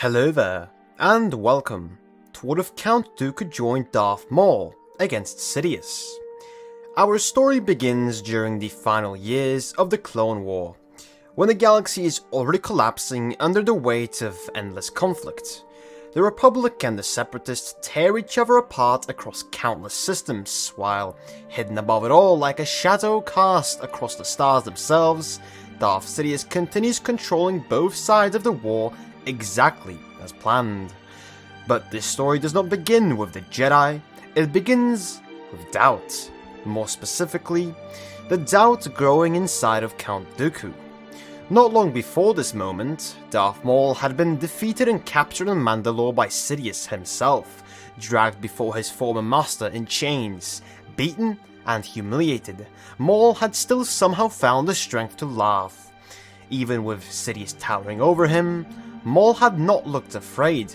Hello there, and welcome to what if Count Dooku joined Darth Maul against Sidious. Our story begins during the final years of the Clone War, when the galaxy is already collapsing under the weight of endless conflict. The Republic and the Separatists tear each other apart across countless systems, while hidden above it all like a shadow cast across the stars themselves, Darth Sidious continues controlling both sides of the war exactly as planned. But this story does not begin with the Jedi, it begins with doubt. More specifically, the doubt growing inside of Count Dooku. Not long before this moment, Darth Maul had been defeated and captured on Mandalore by Sidious himself, dragged before his former master in chains, beaten and humiliated. Maul had still somehow found the strength to laugh. Even with Sidious towering over him, Maul had not looked afraid.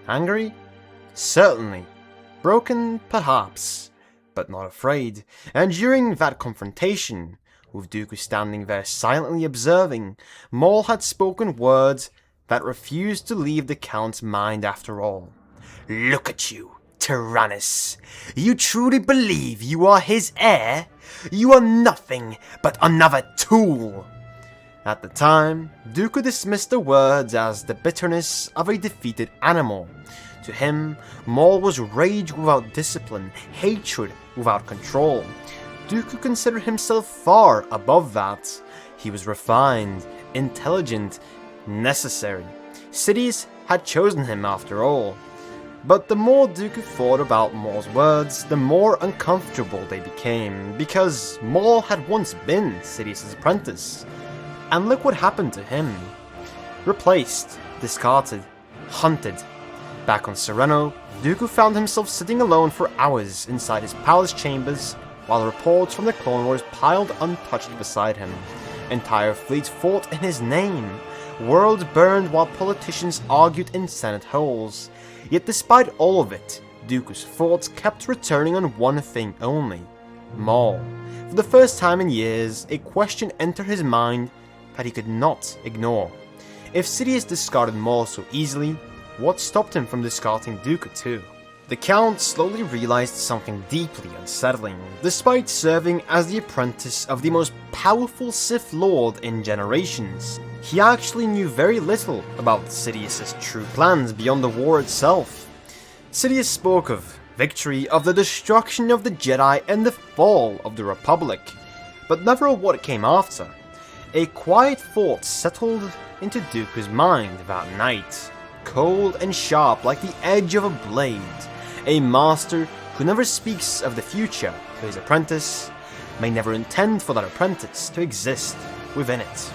Angry? Certainly. Broken? Perhaps. But not afraid. And during that confrontation, with Dooku standing there silently observing, Maul had spoken words that refused to leave the Count's mind after all. "Look at you, Tyrannus. You truly believe you are his heir? You are nothing but another tool." At the time, Dooku dismissed the words as the bitterness of a defeated animal. To him, Maul was rage without discipline, hatred without control. Dooku considered himself far above that. He was refined, intelligent, necessary. Sidious had chosen him after all. But the more Dooku thought about Maul's words, the more uncomfortable they became, because Maul had once been Sidious's apprentice. And look what happened to him. Replaced, discarded, hunted. Back on Sereno, Dooku found himself sitting alone for hours inside his palace chambers, while reports from the Clone Wars piled untouched beside him. Entire fleets fought in his name. Worlds burned while politicians argued in Senate halls. Yet despite all of it, Dooku's thoughts kept returning on one thing only: Maul. For the first time in years, a question entered his mind that he could not ignore. If Sidious discarded Maul so easily, what stopped him from discarding Dooku too? The Count slowly realized something deeply unsettling. Despite serving as the apprentice of the most powerful Sith Lord in generations, he actually knew very little about Sidious's true plans beyond the war itself. Sidious spoke of victory, of the destruction of the Jedi and the fall of the Republic, but never of what came after. A quiet thought settled into Dooku's mind that night, cold and sharp like the edge of a blade. A master who never speaks of the future to his apprentice may never intend for that apprentice to exist within it.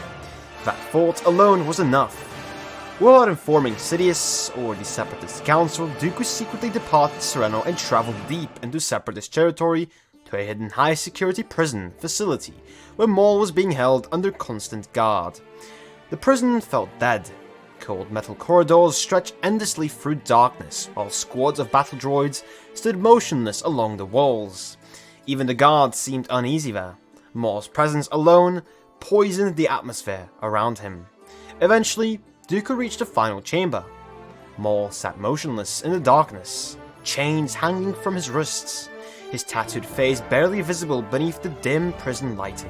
That thought alone was enough. Without informing Sidious or the Separatist Council, Dooku secretly departed Sereno and traveled deep into Separatist territory to a hidden high-security prison facility where Maul was being held under constant guard. The prison felt dead. Cold metal corridors stretched endlessly through darkness, while squads of battle droids stood motionless along the walls. Even the guards seemed uneasy there. Maul's presence alone poisoned the atmosphere around him. Eventually, Dooku reached the final chamber. Maul sat motionless in the darkness, chains hanging from his wrists, his tattooed face barely visible beneath the dim prison lighting.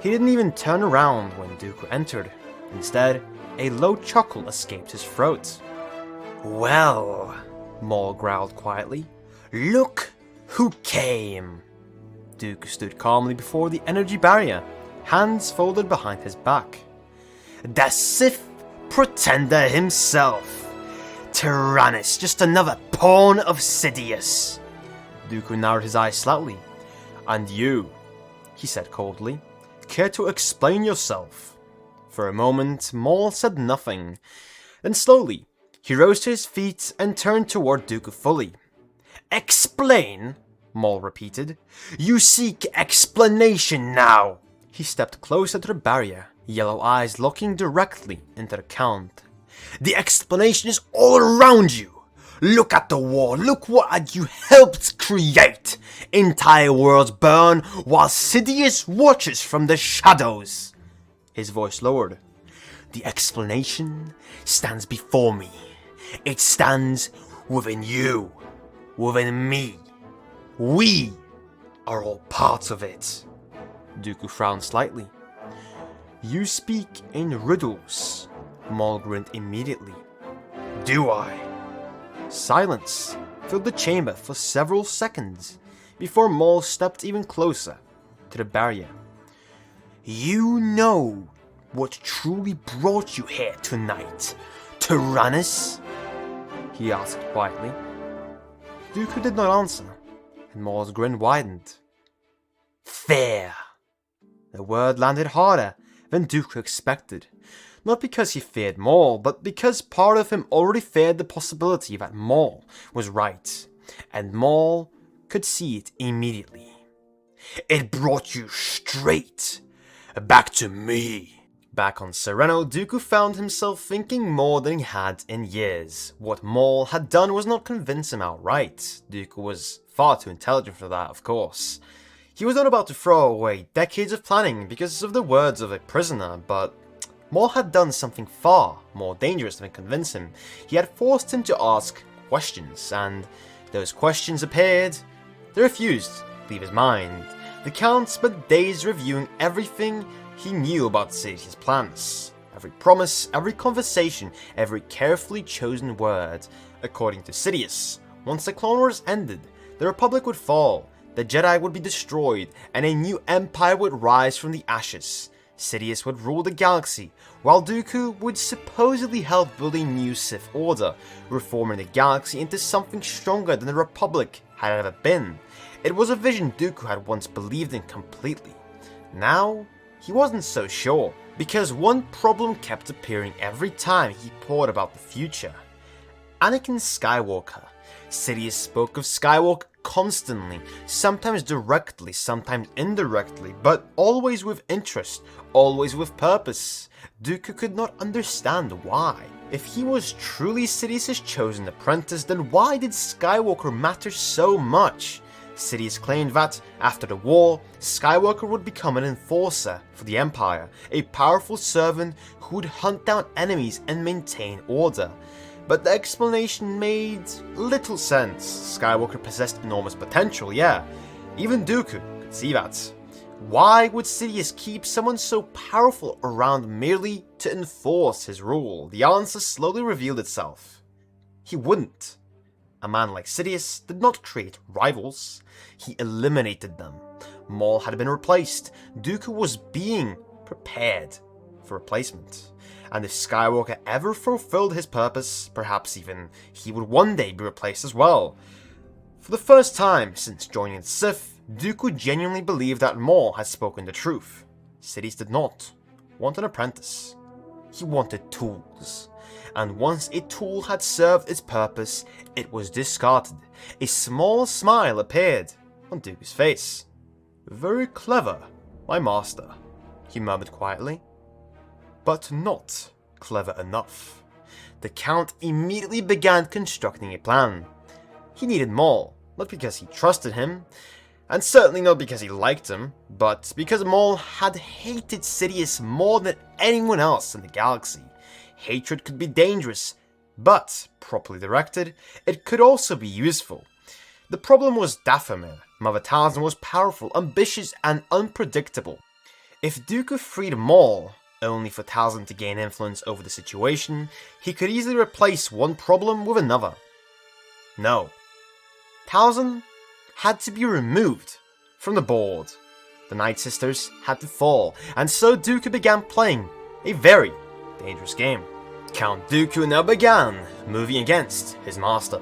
He didn't even turn around when Dooku entered. Instead, a low chuckle escaped his throat. "Well," Maul growled quietly, "look who came." Dooku stood calmly before the energy barrier, hands folded behind his back. "The Sith Pretender himself. Tyrannus, just another pawn of Sidious." Dooku narrowed his eyes slightly. "And you," he said coldly, "care to explain yourself?" For a moment, Maul said nothing. Then slowly, he rose to his feet and turned toward Dooku fully. "Explain?" Maul repeated. "You seek explanation now!" He stepped closer to the barrier, yellow eyes looking directly into the Count. "The explanation is all around you! Look at the war, look what you helped create! Entire worlds burn while Sidious watches from the shadows!" His voice lowered. The explanation stands before me. It stands within you, within me. We are all parts of it. Dooku frowned slightly. You speak in riddles, Maul grinned immediately. Do I? Silence filled the chamber for several seconds before Maul stepped even closer to the barrier. You know what truly brought you here tonight, Tyrannus? He asked quietly. Dooku did not answer, and Maul's grin widened. Fear. The word landed harder than Dooku expected, not because he feared Maul, but because part of him already feared the possibility that Maul was right, and Maul could see it immediately. It brought you straight back to me. Back on Sereno, Dooku found himself thinking more than he had in years. What Maul had done was not convince him outright. Dooku was far too intelligent for that, of course. He was not about to throw away decades of planning because of the words of a prisoner, but Maul had done something far more dangerous than convince him. He had forced him to ask questions, and those questions appeared. They refused to leave his mind. The Count spent days reviewing everything he knew about Sidious's plans. Every promise, every conversation, every carefully chosen word. According to Sidious, once the Clone Wars ended, the Republic would fall, the Jedi would be destroyed, and a new empire would rise from the ashes. Sidious would rule the galaxy, while Dooku would supposedly help build a new Sith Order, reforming the galaxy into something stronger than the Republic had ever been. It was a vision Dooku had once believed in completely. Now, he wasn't so sure, because one problem kept appearing every time he thought about the future. Anakin Skywalker. Sidious spoke of Skywalker constantly, sometimes directly, sometimes indirectly, but always with interest, always with purpose. Dooku could not understand why. If he was truly Sidious's chosen apprentice, then why did Skywalker matter so much? Sidious claimed that, after the war, Skywalker would become an enforcer for the Empire, a powerful servant who would hunt down enemies and maintain order. But the explanation made little sense. Skywalker possessed enormous potential, yeah. Even Dooku could see that. Why would Sidious keep someone so powerful around merely to enforce his rule? The answer slowly revealed itself. He wouldn't. A man like Sidious did not create rivals, he eliminated them. Maul had been replaced, Dooku was being prepared for replacement. And if Skywalker ever fulfilled his purpose, perhaps even he would one day be replaced as well. For the first time since joining the Sith, Dooku genuinely believed that Maul had spoken the truth. Sidious did not want an apprentice. He wanted tools. And once a tool had served its purpose, it was discarded. A small smile appeared on Dooku's face. Very clever, my master, he murmured quietly. But not clever enough. The Count immediately began constructing a plan. He needed Maul, not because he trusted him, and certainly not because he liked him, but because Maul had hated Sidious more than anyone else in the galaxy. Hatred could be dangerous, but, properly directed, it could also be useful. The problem was Dathomir. Mother Talzin was powerful, ambitious, and unpredictable. If Dooku freed Maul, only for Talzin to gain influence over the situation, he could easily replace one problem with another. No. Talzin had to be removed from the board. The Night Sisters had to fall, and so Dooku began playing a very dangerous game. Count Dooku now began moving against his master.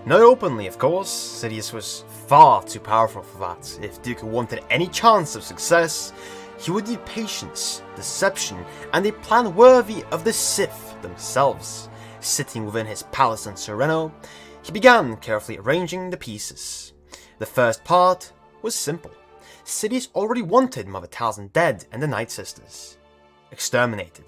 Not openly, of course. Sidious was far too powerful for that. If Dooku wanted any chance of success, he would need patience, deception, and a plan worthy of the Sith themselves. Sitting within his palace in Sereno, he began carefully arranging the pieces. The first part was simple. Sidious already wanted Mother Talzin dead and the Night Sisters exterminated.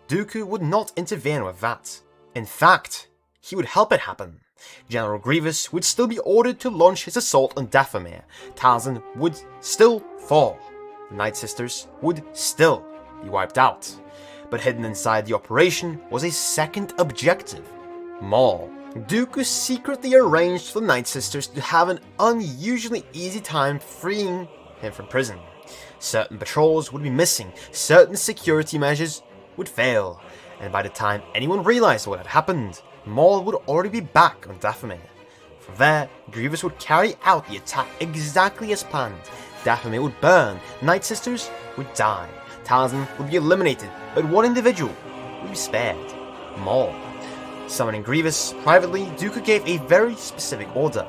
Dooku would not intervene with that. In fact, he would help it happen. General Grievous would still be ordered to launch his assault on Dathomir. Talzin would still fall. The Night Sisters would still be wiped out. but hidden inside the operation was a second objective: Maul. Dooku secretly arranged for the Night Sisters to have an unusually easy time freeing him from prison. Certain patrols would be missing, certain security measures would fail, and by the time anyone realized what had happened, Maul would already be back on Dathomir. From there, Grievous would carry out the attack exactly as planned. Dathomir would burn, Night Sisters would die, Talzin would be eliminated, but one individual would be spared: Maul. Summoning Grievous privately, Dooku gave a very specific order: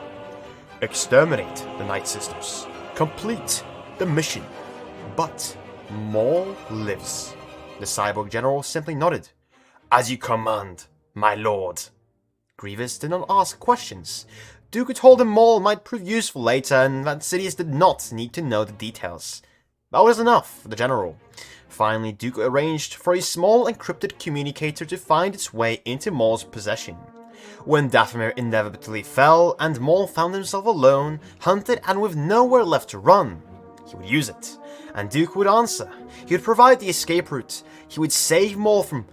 exterminate the Night Sisters. Complete the mission. But Maul lives. The cyborg general simply nodded. As you command, my lord. Grievous did not ask questions. Dooku told him Maul might prove useful later and that Sidious did not need to know the details. That was enough for the general. Finally, Dooku arranged for a small encrypted communicator to find its way into Maul's possession. When Dathomir inevitably fell and Maul found himself alone, hunted and with nowhere left to run, he would use it, and Dooku would answer. He would provide the escape route. He would save Maul from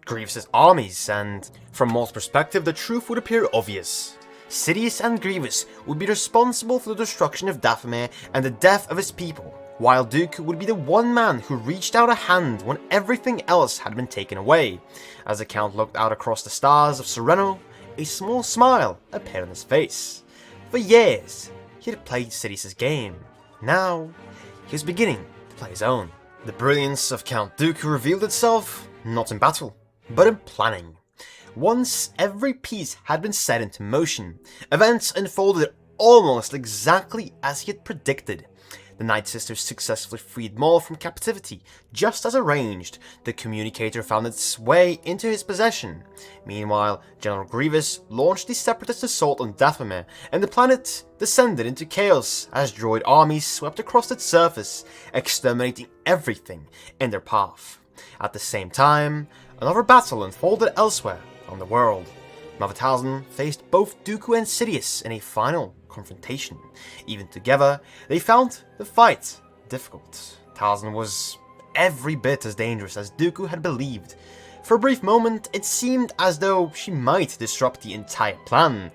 Grievous' armies, and from Maul's perspective, the truth would appear obvious. Sidious and Grievous would be responsible for the destruction of Dathomir and the death of his people, while Dooku would be the one man who reached out a hand when everything else had been taken away. As the Count looked out across the stars of Sereno, a small smile appeared on his face. For years, he had played Sidious's game. Now, he was beginning to play his own. The brilliance of Count Dooku revealed itself not in battle, but in planning. Once every piece had been set into motion, events unfolded almost exactly as he had predicted. The Night Sisters successfully freed Maul from captivity. Just as arranged, the communicator found its way into his possession. Meanwhile, General Grievous launched the Separatist assault on Dathomir, and the planet descended into chaos as droid armies swept across its surface, exterminating everything in their path. At the same time, another battle unfolded elsewhere on the world. Mother Talzin faced both Dooku and Sidious in a final confrontation. Even together, they found the fight difficult. Talzin was every bit as dangerous as Dooku had believed. For a brief moment, it seemed as though she might disrupt the entire plan,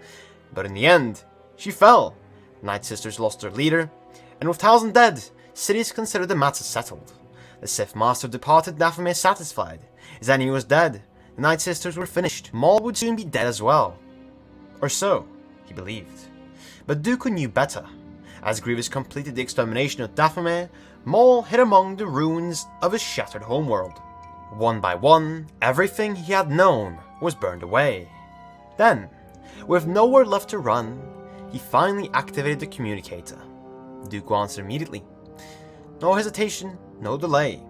but in the end, she fell. The Night Sisters lost their leader, and with Talzin dead, Sidious considered the matter settled. The Sith Master departed Dathomir satisfied. His enemy was dead. The Night Sisters were finished. Maul would soon be dead as well. Or so he believed. But Dooku knew better. As Grievous completed the extermination of Dathomir, Maul hid among the ruins of his shattered homeworld. One by one, everything he had known was burned away. Then, with nowhere left to run, he finally activated the communicator. Dooku answered immediately. No hesitation, no delay.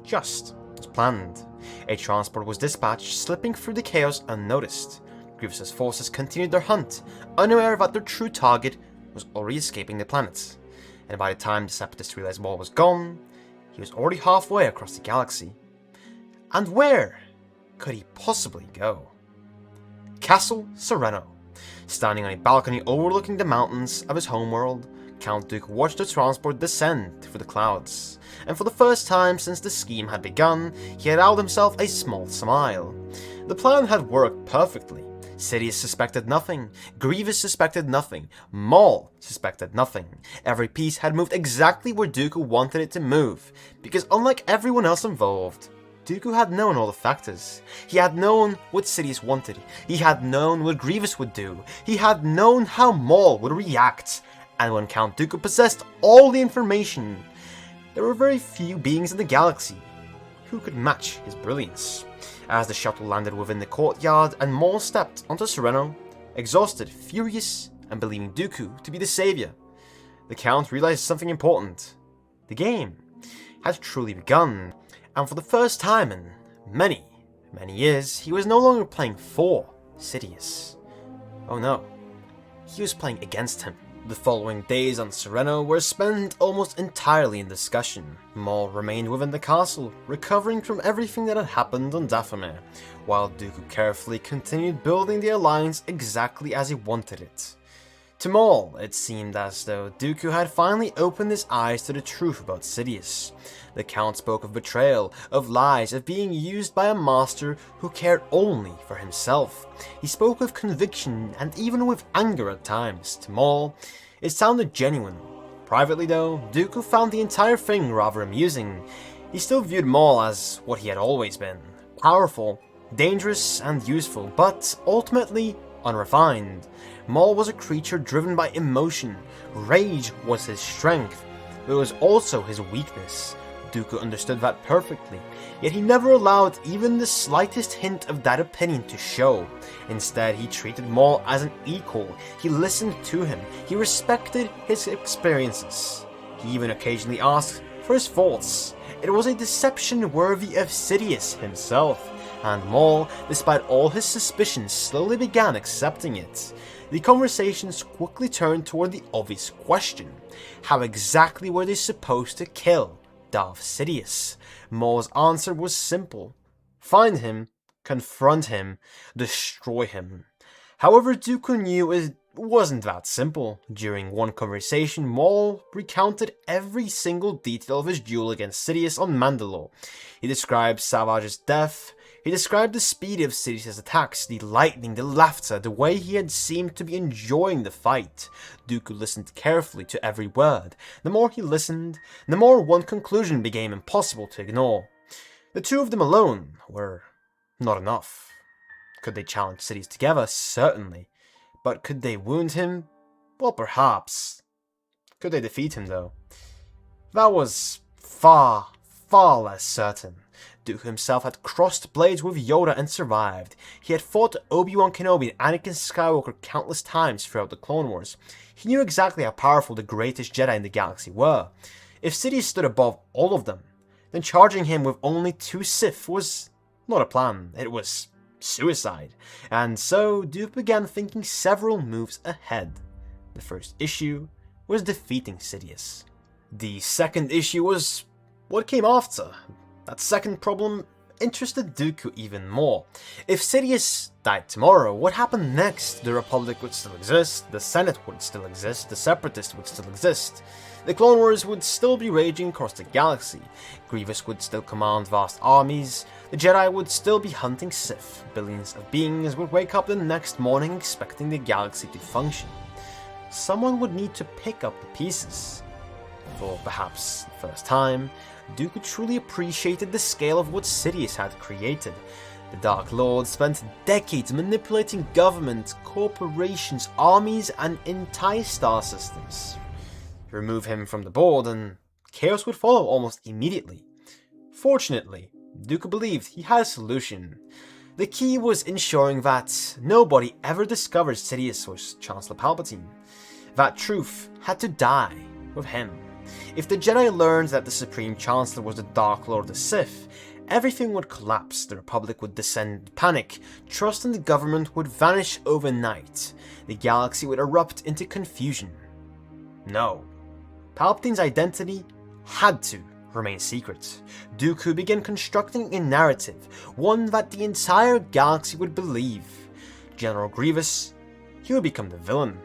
Just as planned. A transport was dispatched, slipping through the chaos unnoticed. Grievous' forces continued their hunt, unaware that their true target was already escaping the planet. And by the time the Separatists realized Maul was gone, he was already halfway across the galaxy. And where could he possibly go? Castle Sereno. Standing on a balcony overlooking the mountains of his homeworld, Count Dooku watched the transport descend through the clouds, and for the first time since the scheme had begun, he had allowed himself a small smile. The plan had worked perfectly. Sidious suspected nothing, Grievous suspected nothing, Maul suspected nothing. Every piece had moved exactly where Dooku wanted it to move, because unlike everyone else involved, Dooku had known all the factors. He had known what Sidious wanted, he had known what Grievous would do, he had known how Maul would react. And when Count Dooku possessed all the information, there were very few beings in the galaxy who could match his brilliance. As the shuttle landed within the courtyard and Maul stepped onto Sereno, exhausted, furious, and believing Dooku to be the savior, the Count realized something important. The game had truly begun, and for the first time in many, many years, he was no longer playing for Sidious. Oh no, he was playing against him. The following days on Sereno were spent almost entirely in discussion. Maul remained within the castle, recovering from everything that had happened on Dathomir, while Dooku carefully continued building the alliance exactly as he wanted it. To Maul, it seemed as though Dooku had finally opened his eyes to the truth about Sidious. The Count spoke of betrayal, of lies, of being used by a master who cared only for himself. He spoke with conviction and even with anger at times. To Maul, it sounded genuine. Privately though, Dooku found the entire thing rather amusing. He still viewed Maul as what he had always been. Powerful, dangerous and useful, but ultimately unrefined. Maul was a creature driven by emotion. Rage was his strength, but it was also his weakness. Dooku understood that perfectly, yet he never allowed even the slightest hint of that opinion to show. Instead, he treated Maul as an equal. He listened to him. He respected his experiences. He even occasionally asked for his faults. It was a deception worthy of Sidious himself, and Maul, despite all his suspicions, slowly began accepting it. The conversations quickly turned toward the obvious question: how exactly were they supposed to kill Darth Sidious? Maul's answer was simple: find him, confront him, destroy him. However, Dooku knew it wasn't that simple. During one conversation, Maul recounted every single detail of his duel against Sidious on Mandalore. He described Savage's death. He described the speed of Sidious's attacks, the lightning, the laughter, the way he had seemed to be enjoying the fight. Dooku listened carefully to every word. The more he listened, the more one conclusion became impossible to ignore. The two of them alone were not enough. Could they challenge Sidious together? Certainly. But could they wound him? Well, perhaps. Could they defeat him, though? That was far, far less certain. Dooku himself had crossed blades with Yoda and survived. He had fought Obi-Wan Kenobi and Anakin Skywalker countless times throughout the Clone Wars. He knew exactly how powerful the greatest Jedi in the galaxy were. If Sidious stood above all of them, then charging him with only 2 Sith was not a plan. It was suicide. And so Dooku began thinking several moves ahead. The first issue was defeating Sidious. The second issue was what came after. That second problem interested Dooku even more. If Sidious died tomorrow, what happened next? The Republic would still exist, the Senate would still exist, the Separatists would still exist. The Clone Wars would still be raging across the galaxy. Grievous would still command vast armies. The Jedi would still be hunting Sith. Billions of beings would wake up the next morning expecting the galaxy to function. Someone would need to pick up the pieces. For perhaps the first time, Dooku truly appreciated the scale of what Sidious had created. The Dark Lord spent decades manipulating government, corporations, armies, and entire star systems. Remove him from the board and chaos would follow almost immediately. Fortunately, Dooku believed he had a solution. The key was ensuring that nobody ever discovered Sidious was Chancellor Palpatine. That truth had to die with him. If the Jedi learned that the Supreme Chancellor was the Dark Lord of the Sith, everything would collapse, the Republic would descend into panic, trust in the government would vanish overnight, the galaxy would erupt into confusion. No. Palpatine's identity had to remain secret. Dooku began constructing a narrative, one that the entire galaxy would believe. General Grievous, he would become the villain.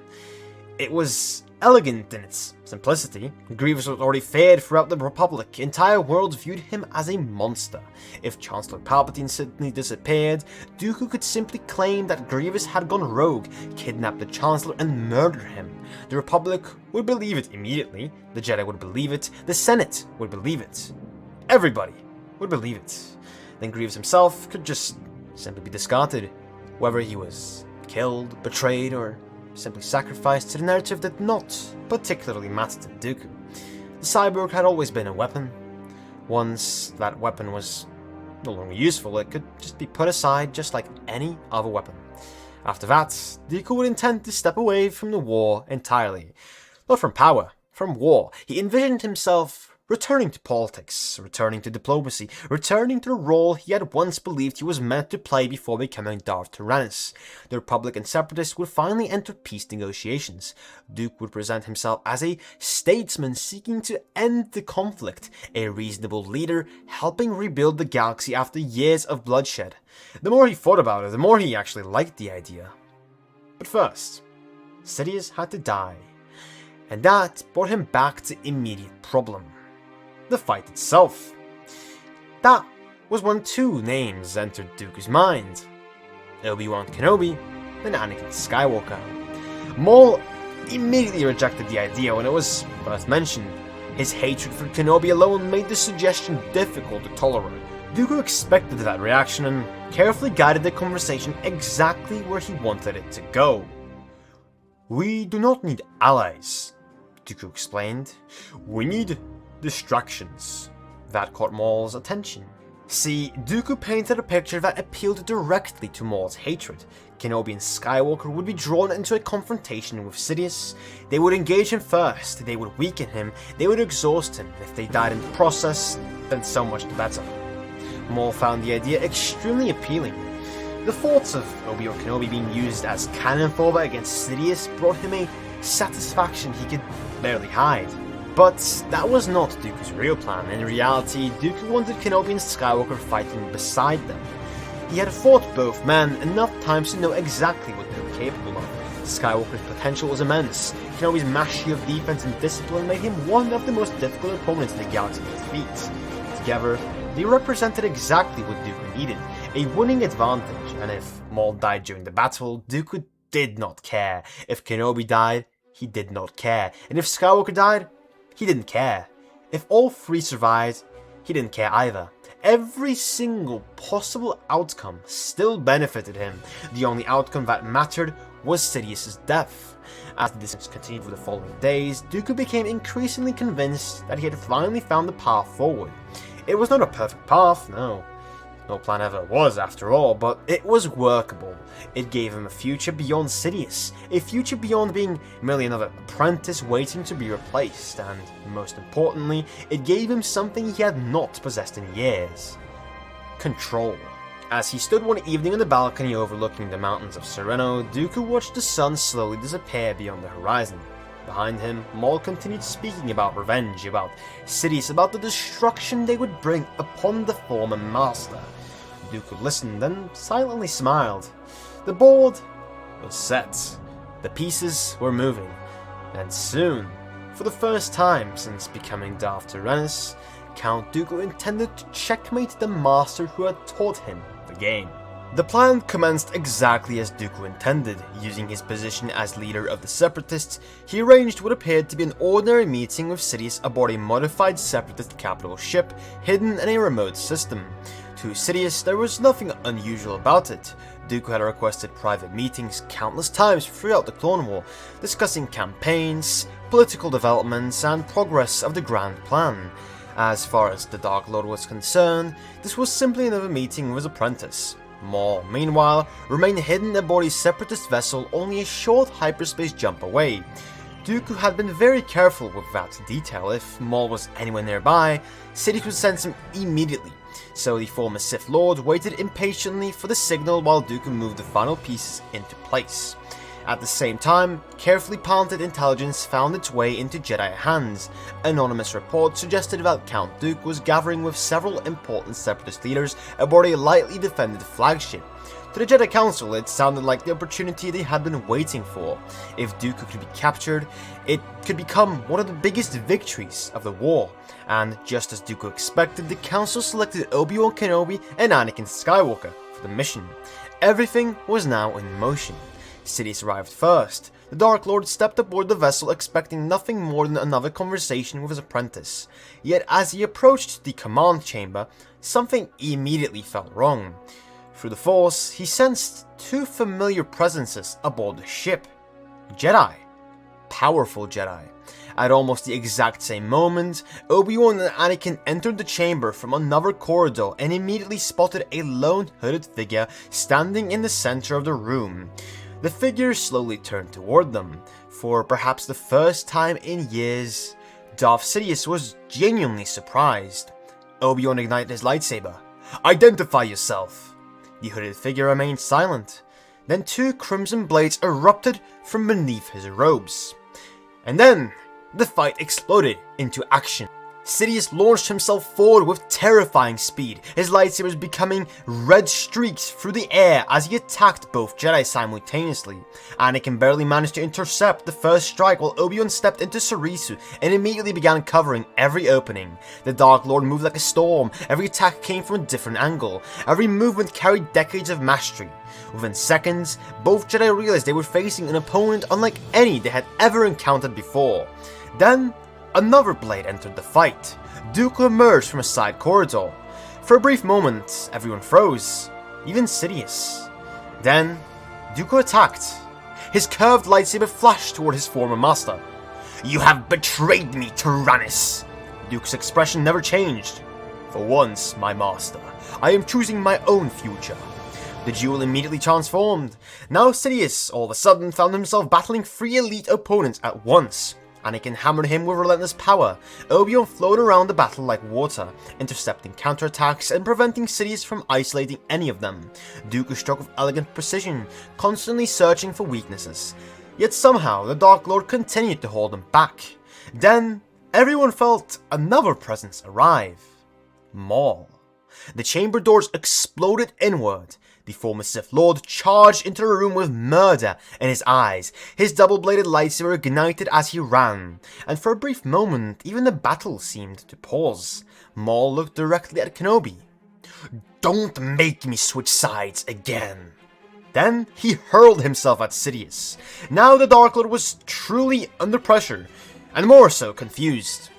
It was elegant in its simplicity. Grievous was already feared throughout the Republic. Entire worlds viewed him as a monster. If Chancellor Palpatine suddenly disappeared, Dooku could simply claim that Grievous had gone rogue, kidnapped the Chancellor, and murdered him. The Republic would believe it immediately. The Jedi would believe it. The Senate would believe it. Everybody would believe it. Then Grievous himself could just simply be discarded. Whether he was killed, betrayed, or simply sacrificed to the narrative did not particularly matter to Dooku. The cyborg had always been a weapon. Once that weapon was no longer useful, it could just be put aside just like any other weapon. After that, Dooku would intend to step away from the war entirely. Not from power, from war. He envisioned himself returning to politics, returning to diplomacy, returning to the role he had once believed he was meant to play before becoming Darth Tyrannus. The Republic and Separatists would finally enter peace negotiations. Dooku would present himself as a statesman seeking to end the conflict, a reasonable leader helping rebuild the galaxy after years of bloodshed. The more he thought about it, the more he actually liked the idea. But first, Sidious had to die. And that brought him back to immediate problem: the fight itself. That was when two names entered Dooku's mind: Obi-Wan Kenobi and Anakin Skywalker. Maul immediately rejected the idea when it was first mentioned. His hatred for Kenobi alone made the suggestion difficult to tolerate. Dooku expected that reaction and carefully guided the conversation exactly where he wanted it to go. "We do not need allies," Dooku explained. "We need distractions." That caught Maul's attention. See, Dooku painted a picture that appealed directly to Maul's hatred. Kenobi and Skywalker would be drawn into a confrontation with Sidious. They would engage him first, they would weaken him, they would exhaust him. If they died in the process, then so much the better. Maul found the idea extremely appealing. The thoughts of Obi-Wan Kenobi being used as cannon fodder against Sidious brought him a satisfaction he could barely hide. But that was not Dooku's real plan. In reality, Dooku wanted Kenobi and Skywalker fighting beside them. He had fought both men enough times to know exactly what they were capable of. Skywalker's potential was immense. Kenobi's mastery of defense and discipline made him one of the most difficult opponents in the galaxy to defeat. Together, they represented exactly what Dooku needed: a winning advantage, and if Maul died during the battle, Dooku did not care. If Kenobi died, he did not care. And if Skywalker died, he didn't care. If all three survived, he didn't care either. Every single possible outcome still benefited him. The only outcome that mattered was Sidious's death. As the distance continued for the following days, Dooku became increasingly convinced that he had finally found the path forward. It was not a perfect path, no plan ever was after all, but it was workable. It gave him a future beyond Sidious, a future beyond being merely another apprentice waiting to be replaced, and most importantly, it gave him something he had not possessed in years: control. As he stood one evening on the balcony overlooking the mountains of Sereno, Dooku watched the sun slowly disappear beyond the horizon. Behind him, Maul continued speaking about revenge, about Sidious, about the destruction they would bring upon the former master. Dooku listened and silently smiled. The board was set. The pieces were moving. And soon, for the first time since becoming Darth Tyrannus, Count Dooku intended to checkmate the master who had taught him the game. The plan commenced exactly as Dooku intended. Using his position as leader of the Separatists, he arranged what appeared to be an ordinary meeting with Sidious aboard a modified Separatist capital ship hidden in a remote system. To Sidious, there was nothing unusual about it. Dooku had requested private meetings countless times throughout the Clone War, discussing campaigns, political developments, and progress of the Grand Plan. As far as the Dark Lord was concerned, this was simply another meeting with his apprentice. Maul, meanwhile, remained hidden aboard a Separatist vessel only a short hyperspace jump away. Dooku had been very careful with that detail. If Maul was anywhere nearby, Sidious would sense him immediately, so the former Sith Lord waited impatiently for the signal while Dooku moved the final pieces into place. At the same time, carefully planted intelligence found its way into Jedi hands. Anonymous reports suggested that Count Dooku was gathering with several important Separatist leaders aboard a lightly defended flagship. To the Jedi Council, it sounded like the opportunity they had been waiting for. If Dooku could be captured, it could become one of the biggest victories of the war. And just as Dooku expected, the Council selected Obi-Wan Kenobi and Anakin Skywalker for the mission. Everything was now in motion. Sidious arrived first. The Dark Lord stepped aboard the vessel expecting nothing more than another conversation with his apprentice. Yet as he approached the command chamber, something immediately felt wrong. Through the Force, he sensed two familiar presences aboard the ship. Jedi. Powerful Jedi. At almost the exact same moment, Obi-Wan and Anakin entered the chamber from another corridor and immediately spotted a lone hooded figure standing in the center of the room. The figure slowly turned toward them. For perhaps the first time in years, Darth Sidious was genuinely surprised. Obi-Wan ignited his lightsaber. "Identify yourself!" The hooded figure remained silent. Then two crimson blades erupted from beneath his robes. And then, the fight exploded into action. Sidious launched himself forward with terrifying speed, his lightsabers becoming red streaks through the air as he attacked both Jedi simultaneously. Anakin barely managed to intercept the first strike while Obi-Wan stepped into Sarisu and immediately began covering every opening. The Dark Lord moved like a storm, every attack came from a different angle, every movement carried decades of mastery. Within seconds, both Jedi realized they were facing an opponent unlike any they had ever encountered before. Then, another blade entered the fight. Dooku emerged from a side corridor. For a brief moment, everyone froze, even Sidious. Then, Dooku attacked. His curved lightsaber flashed toward his former master. "You have betrayed me, Tyrannus!" Dooku's expression never changed. "For once, my master, I am choosing my own future." The duel immediately transformed. Now Sidious, all of a sudden, found himself battling 3 elite opponents at once. Anakin hammered him with relentless power. Obi-Wan flowed around the battle like water, intercepting counterattacks and preventing Sidious from isolating any of them. Dooku struck with elegant precision, constantly searching for weaknesses. Yet somehow, the Dark Lord continued to hold him back. Then, everyone felt another presence arrive. Maul. The chamber doors exploded inward. The former Sith Lord charged into the room with murder in his eyes. His double-bladed lightsaber ignited as he ran, and for a brief moment, even the battle seemed to pause. Maul looked directly at Kenobi. "Don't make me switch sides again." Then he hurled himself at Sidious. Now the Dark Lord was truly under pressure, and more so confused.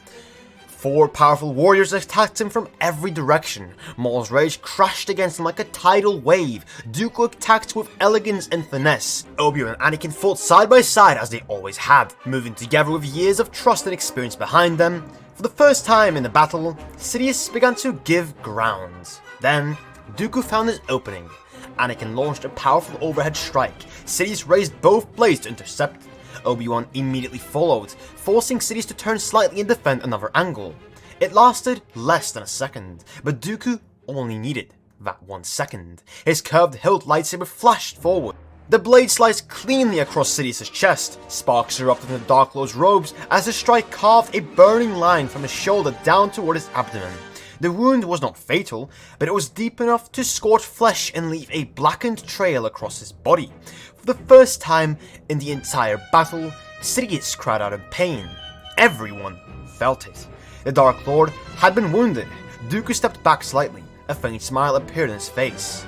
4 powerful warriors attacked him from every direction. Maul's rage crashed against him like a tidal wave. Dooku attacked with elegance and finesse. Obi-Wan and Anakin fought side by side as they always had, moving together with years of trust and experience behind them. For the first time in the battle, Sidious began to give ground. Then, Dooku found his opening. Anakin launched a powerful overhead strike. Sidious raised both blades to intercept. Obi-Wan immediately followed, forcing Sidious to turn slightly and defend another angle. It lasted less than a second, but Dooku only needed that 1 second. His curved hilt lightsaber flashed forward. The blade sliced cleanly across Sidious' chest. Sparks erupted from the Dark Lord's robes as the strike carved a burning line from his shoulder down toward his abdomen. The wound was not fatal, but it was deep enough to scorch flesh and leave a blackened trail across his body. For the first time in the entire battle, Sidious cried out in pain. Everyone felt it. The Dark Lord had been wounded. Dooku stepped back slightly. A faint smile appeared on his face.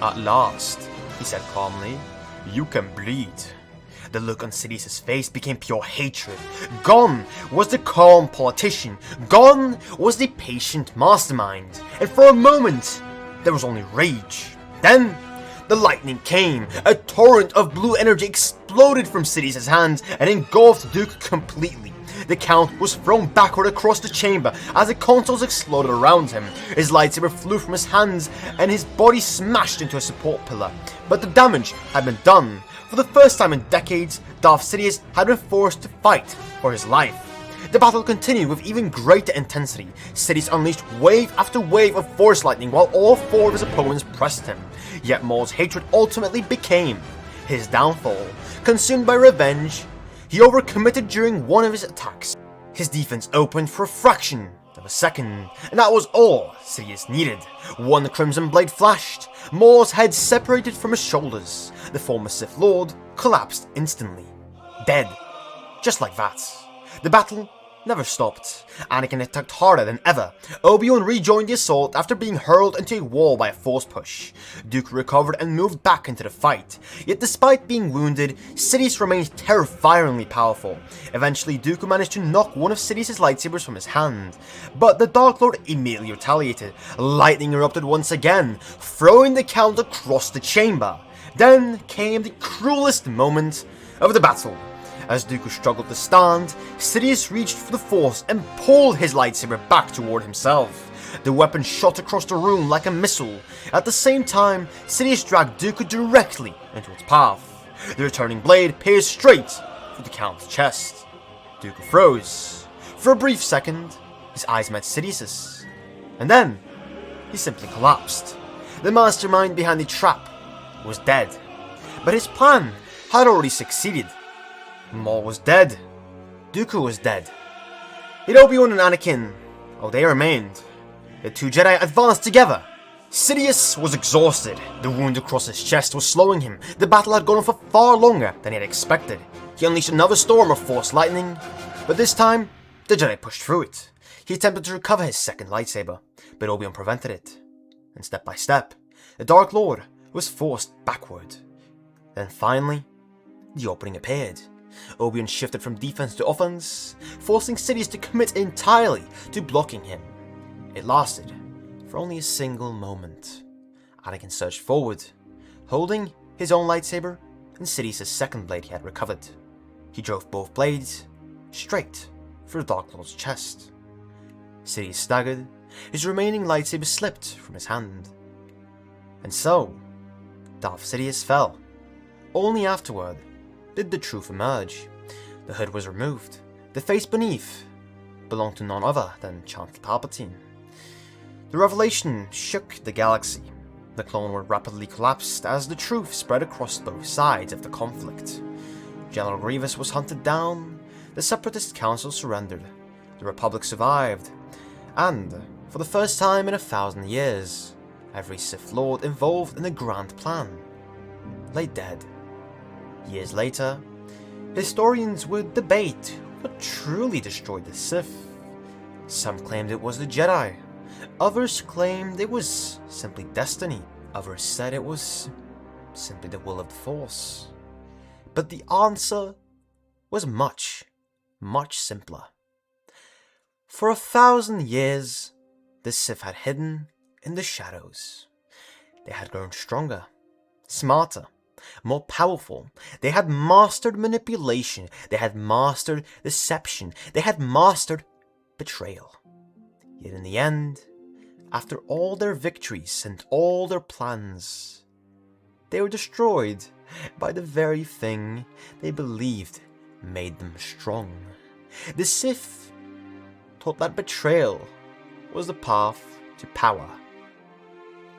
"At last," he said calmly, "you can bleed." The look on Sidious's face became pure hatred. Gone was the calm politician. Gone was the patient mastermind. And for a moment, there was only rage. Then, the lightning came. A torrent of blue energy exploded from Sidious's hands and engulfed Dooku completely. The Count was thrown backward across the chamber as the consoles exploded around him. His lightsaber flew from his hands and his body smashed into a support pillar. But the damage had been done. For the first time in decades, Darth Sidious had been forced to fight for his life. The battle continued with even greater intensity. Sidious unleashed wave after wave of force lightning while all 4 of his opponents pressed him. Yet Maul's hatred ultimately became his downfall. Consumed by revenge, he overcommitted during one of his attacks. His defense opened for a fraction of a second, and that was all Sidious needed. 1 crimson blade flashed. Maul's head separated from his shoulders. The former Sith Lord collapsed instantly. Dead. Just like that. The battle never stopped. Anakin attacked harder than ever. Obi-Wan rejoined the assault after being hurled into a wall by a force push. Dooku recovered and moved back into the fight. Yet despite being wounded, Sidious remained terrifyingly powerful. Eventually, Dooku managed to knock one of Sidious's lightsabers from his hand. But the Dark Lord immediately retaliated. Lightning erupted once again, throwing the Count across the chamber. Then came the cruelest moment of the battle. As Dooku struggled to stand, Sidious reached for the Force and pulled his lightsaber back toward himself. The weapon shot across the room like a missile. At the same time, Sidious dragged Dooku directly into its path. The returning blade pierced straight through the Count's chest. Dooku froze. For a brief second, his eyes met Sidious's. And then, he simply collapsed. The mastermind behind the trap was dead. But his plan had already succeeded. Maul was dead. Dooku was dead. Yet Obi-Wan and Anakin Oh, they remained. The two Jedi advanced together. Sidious was exhausted. The wound across his chest was slowing him. The battle had gone on for far longer than he had expected. He unleashed another storm of Force lightning, but this time, the Jedi pushed through it. He attempted to recover his second lightsaber, but Obi-Wan prevented it. And step by step, the Dark Lord was forced backward. Then finally, the opening appeared. Obi-Wan shifted from defense to offense, forcing Sidious to commit entirely to blocking him. It lasted for only a single moment. Anakin surged forward, holding his own lightsaber and Sidious' second blade he had recovered. He drove both blades straight through the Dark Lord's chest. Sidious staggered, his remaining lightsaber slipped from his hand. And so, Darth Sidious fell. Only afterward did the truth emerge. The hood was removed. The face beneath belonged to none other than Chancellor Palpatine. The revelation shook the galaxy. The Clone War rapidly collapsed as the truth spread across both sides of the conflict. General Grievous was hunted down, the Separatist Council surrendered, the Republic survived, and, for the first time in 1,000 years, every Sith Lord involved in the grand plan lay dead. Years later, historians would debate what truly destroyed the Sith. Some claimed it was the Jedi. Others claimed it was simply destiny. Others said it was simply the will of the Force. But the answer was much, much simpler. For 1,000 years, the Sith had hidden in the shadows. They had grown stronger, smarter, more powerful. They had mastered manipulation. They had mastered deception. They had mastered betrayal. Yet in the end, after all their victories and all their plans, they were destroyed by the very thing they believed made them strong. The Sith taught that betrayal was the path to power.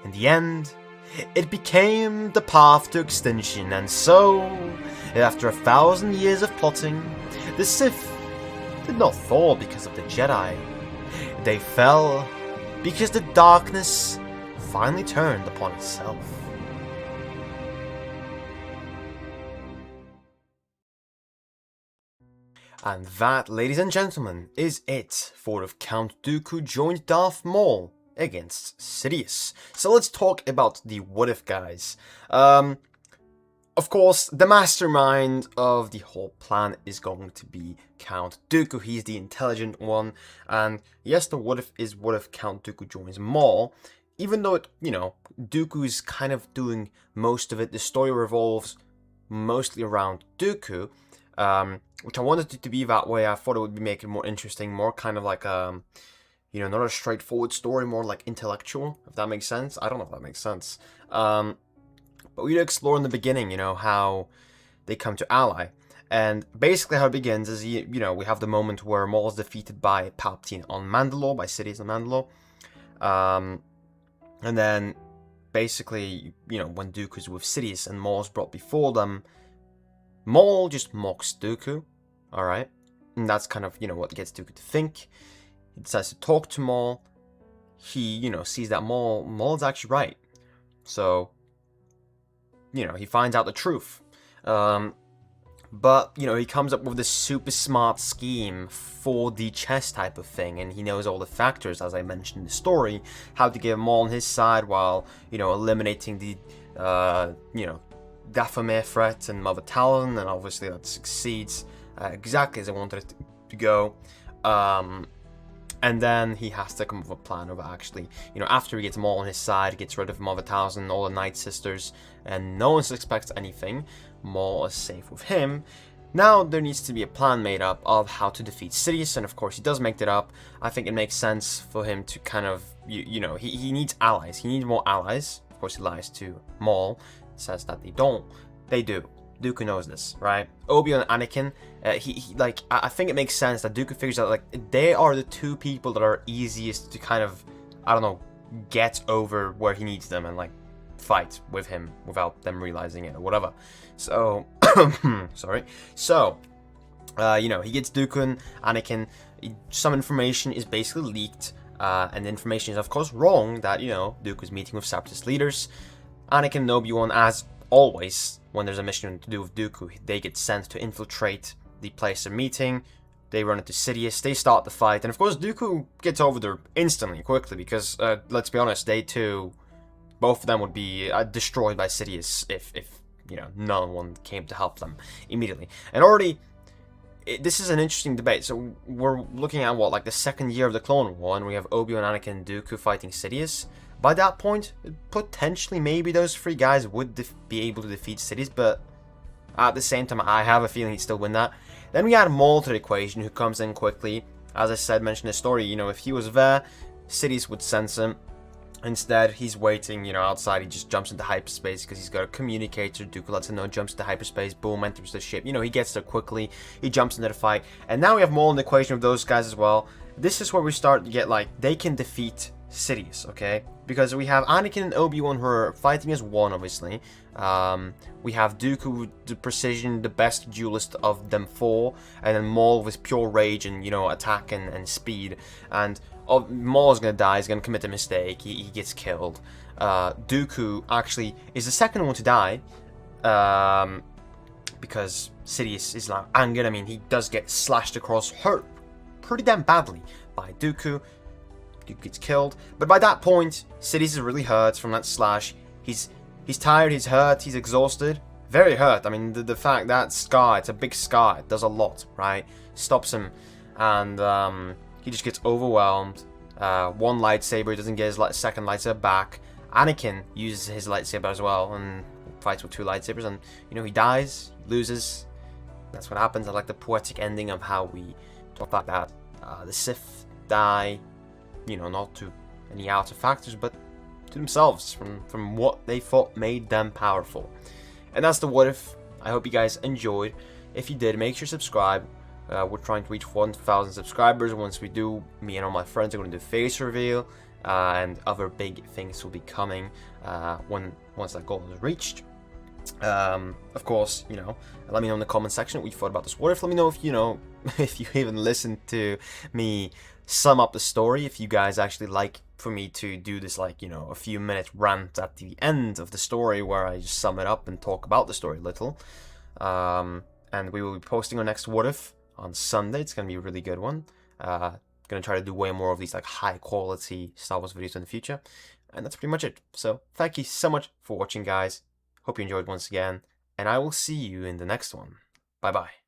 In the end, it became the path to extinction, and so, after 1,000 years of plotting, the Sith did not fall because of the Jedi. They fell because the darkness finally turned upon itself. And that, ladies and gentlemen, is it for if Count Dooku joined Darth Maul against Sidious. So let's talk about the what if guys. Of course, the mastermind of the whole plan is going to be Count Dooku. He's the intelligent one. And yes, the what if is what if Count Dooku joins Maul. Even though, Dooku is kind of doing most of it. The story revolves mostly around Dooku. Which I wanted it to be that way. I thought it would make it more interesting. More kind of like, not a straightforward story. More like intellectual, if that makes sense. I don't know if that makes sense. But we explore in the beginning, how they come to ally. And basically how it begins is, we have the moment where Maul is defeated by Palpatine on Mandalore, by Sidious on Mandalore. And then, basically, when Dooku's with Sidious and Maul's brought before them, Maul just mocks Dooku, alright? And that's kind of, what gets Dooku to think. He decides to talk to Maul. He, sees that Maul's actually right. So, he finds out the truth. But, he comes up with this super smart scheme for the chess type of thing, and he knows all the factors, as I mentioned in the story, how to get Maul on his side while, eliminating the, Dathomir threat and Mother Talon, and obviously that succeeds exactly as I wanted it to go. And then he has to come up with a plan of actually, after he gets Maul on his side, gets rid of Mother Talon and all the Night Sisters, and no one suspects anything, Maul is safe with him. Now there needs to be a plan made up of how to defeat Sidious, and of course he does make that up. I think it makes sense for him to kind of, he needs allies. He needs more allies. Of course he lies to Maul, says that they don't. They do. Dooku knows this, right? Obi-Wan and Anakin, I think it makes sense that Dooku figures out, they are the two people that are easiest to kind of, get over where he needs them and, fight with him without them realizing it or whatever. So, sorry. So, He gets Dooku and Anakin. Some information is basically leaked, and the information is of course wrong. That Dooku's meeting with Separatist leaders. Anakin and Obi-Wan, as always, when there's a mission to do with Dooku, they get sent to infiltrate the place of meeting. They run into Sidious, they start the fight, and of course Dooku gets over there instantly, quickly, because, let's be honest, they too, both of them would be destroyed by Sidious if no one came to help them immediately. And already, this is an interesting debate. So we're looking at, what, like the second year of the Clone War, and we have Obi-Wan, Anakin, and Dooku fighting Sidious. By that point, potentially, maybe those three guys would be able to defeat Sidious, but at the same time, I have a feeling he'd still win that. Then we add Maul to the equation, who comes in quickly. As I said, mentioned the story, if he was there, Sidious would sense him. Instead, he's waiting, outside. He just jumps into hyperspace because he's got a communicator. Dooku lets him know, jumps into hyperspace, boom, enters the ship. He gets there quickly. He jumps into the fight. And now we have Maul in the equation with those guys as well. This is where we start to get, they can defeat Sidious, okay? Because we have Anakin and Obi-Wan who are fighting as one, obviously. We have Dooku, the precision, the best duelist of them four, and then Maul with pure rage and, attack and speed. And Maul's gonna die, he's gonna commit a mistake, he gets killed. Dooku actually is the second one to die, because Sidious is now angered. I mean, he does get slashed across, hurt pretty damn badly by Dooku. Dooku gets killed, but by that point, Sidious is really hurt from that slash. He's tired, he's hurt, he's exhausted, very hurt. I mean, the fact that scar, it's a big scar, it does a lot, right? Stops him, and he just gets overwhelmed. One lightsaber, he doesn't get his second lightsaber back. Anakin uses his lightsaber as well and fights with two lightsabers, and he dies, he loses. That's what happens. I like the poetic ending of how we talk about that. The Sith die, not to any outer factors, but to themselves, from what they thought made them powerful. And that's the What If. I hope you guys enjoyed. If you did, make sure to subscribe. We're trying to reach 1,000 subscribers. Once we do, me and all my friends are going to do face reveal, and other big things will be coming once that goal is reached. Of course, let me know in the comment section what you thought about this What If. Let me know if if you even listened to me sum up the story, if you guys actually like for me to do this, a few minute rant at the end of the story where I just sum it up and talk about the story a little. And we will be posting our next What If on Sunday. It's going to be a really good one. Going to try to do way more of these high quality Star Wars videos in the future. And that's pretty much it. So thank you so much for watching, guys. Hope you enjoyed once again, and I will see you in the next one. Bye bye.